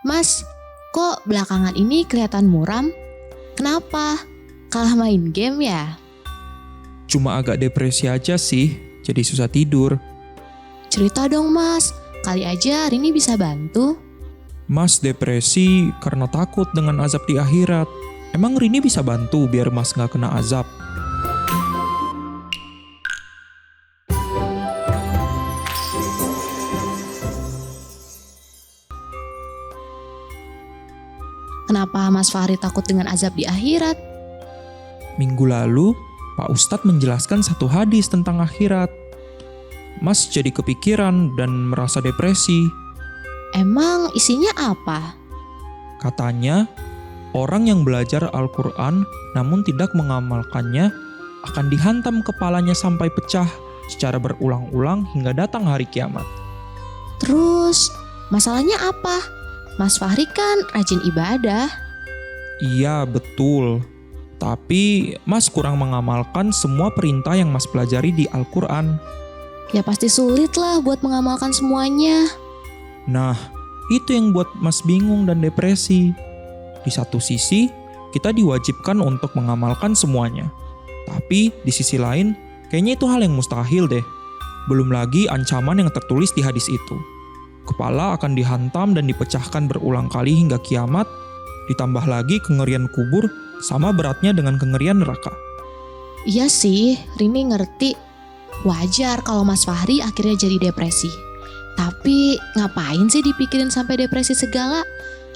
Mas, kok belakangan ini kelihatan muram? Kenapa? Kalah main game ya? Cuma agak depresi aja sih, jadi susah tidur. Cerita dong mas, kali aja Rini bisa bantu. Mas depresi karena takut dengan azab di akhirat. Emang Rini bisa bantu biar Mas nggak kena azab? Kenapa Mas Fahri takut dengan azab di akhirat? Minggu lalu, Pak Ustadz menjelaskan satu hadis tentang akhirat. Mas jadi kepikiran dan merasa depresi. Emang isinya apa? Katanya, orang yang belajar Al-Quran namun tidak mengamalkannya akan dihantam kepalanya sampai pecah secara berulang-ulang hingga datang hari kiamat. Terus, masalahnya apa? Mas Fahri kan rajin ibadah. Iya, betul. Tapi Mas kurang mengamalkan semua perintah yang Mas pelajari di Al-Quran. Ya pasti sulit lah buat mengamalkan semuanya. Nah, itu yang buat Mas bingung dan depresi. Di satu sisi, kita diwajibkan untuk mengamalkan semuanya. Tapi di sisi lain, kayaknya itu hal yang mustahil deh. Belum lagi ancaman yang tertulis di hadis itu. Kepala akan dihantam dan dipecahkan berulang kali hingga kiamat, ditambah lagi kengerian kubur sama beratnya dengan kengerian neraka. Iya sih, Rini ngerti. Wajar kalau Mas Fahri akhirnya jadi depresi. Tapi ngapain sih dipikirin sampai depresi segala?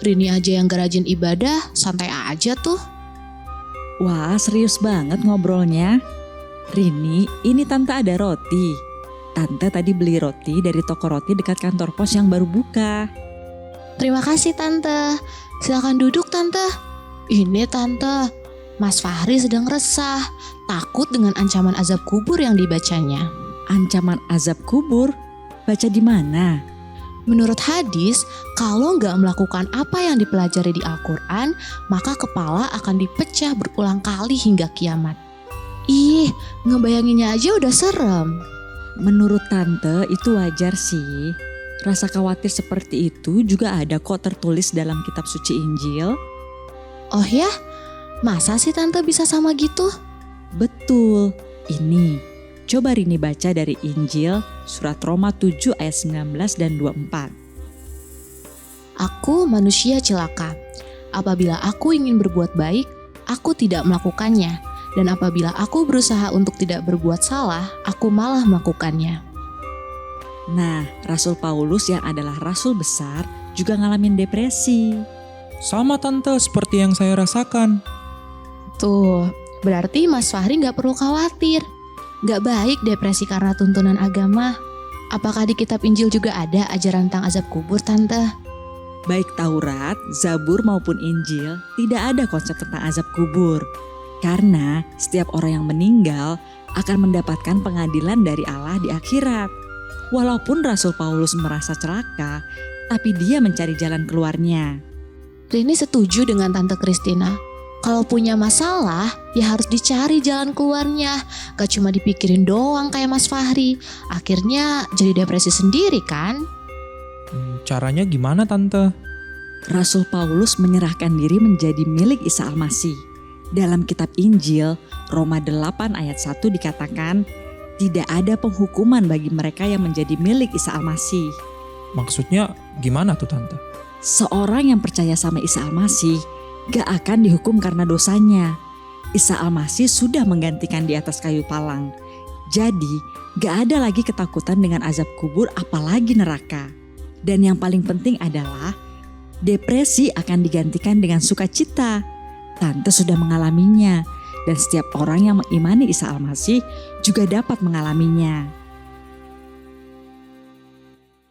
Rini aja yang gak rajin ibadah, santai aja tuh. Wah, serius banget ngobrolnya. Rini, ini tante ada roti. Tante tadi beli roti dari toko roti dekat kantor pos yang baru buka. Terima kasih tante. Silakan duduk tante. Ini tante, Mas Fahri sedang resah, takut dengan ancaman azab kubur yang dibacanya. Ancaman azab kubur? Baca di mana? Menurut hadis, kalau nggak melakukan apa yang dipelajari di Al-Quran, maka kepala akan dipecah berulang kali hingga kiamat. Ih, ngebayanginnya aja udah serem. Menurut tante itu wajar sih. Rasa khawatir seperti itu juga ada kok tertulis dalam kitab suci Injil. Oh ya? Masa sih tante bisa sama gitu? Betul, ini. Coba Rini baca dari Injil surat Roma 7 ayat 19 dan 24. Aku manusia celaka. Apabila aku ingin berbuat baik, aku tidak melakukannya. Dan apabila aku berusaha untuk tidak berbuat salah, aku malah melakukannya. Nah, Rasul Paulus yang adalah rasul besar juga ngalamin depresi. Sama tante seperti yang saya rasakan. Tuh, berarti Mas Fahri nggak perlu khawatir. Nggak baik depresi karena tuntunan agama. Apakah di kitab Injil juga ada ajaran tentang azab kubur, tante? Baik Taurat, Zabur maupun Injil tidak ada konsep tentang azab kubur. Karena setiap orang yang meninggal akan mendapatkan pengadilan dari Allah di akhirat. Walaupun Rasul Paulus merasa celaka, tapi dia mencari jalan keluarnya. Rini setuju dengan Tante Christina. Kalau punya masalah, ya harus dicari jalan keluarnya. Gak cuma dipikirin doang kayak Mas Fahri. Akhirnya jadi depresi sendiri kan? Caranya gimana tante? Rasul Paulus menyerahkan diri menjadi milik Isa Al-Masih. Dalam kitab Injil, Roma 8 ayat 1 dikatakan, tidak ada penghukuman bagi mereka yang menjadi milik Isa Al-Masih. Maksudnya gimana tuh tante? Seorang yang percaya sama Isa Al-Masih gak akan dihukum karena dosanya. Isa Al-Masih sudah menggantikan di atas kayu palang. Jadi gak ada lagi ketakutan dengan azab kubur apalagi neraka. Dan yang paling penting adalah depresi akan digantikan dengan sukacita. Tante sudah mengalaminya dan setiap orang yang mengimani Isa Al-Masih juga dapat mengalaminya.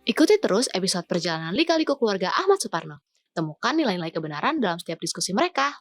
Ikuti terus episode perjalanan Lika-Liku Keluarga Ahmad Suparno. Temukan nilai-nilai kebenaran dalam setiap diskusi mereka.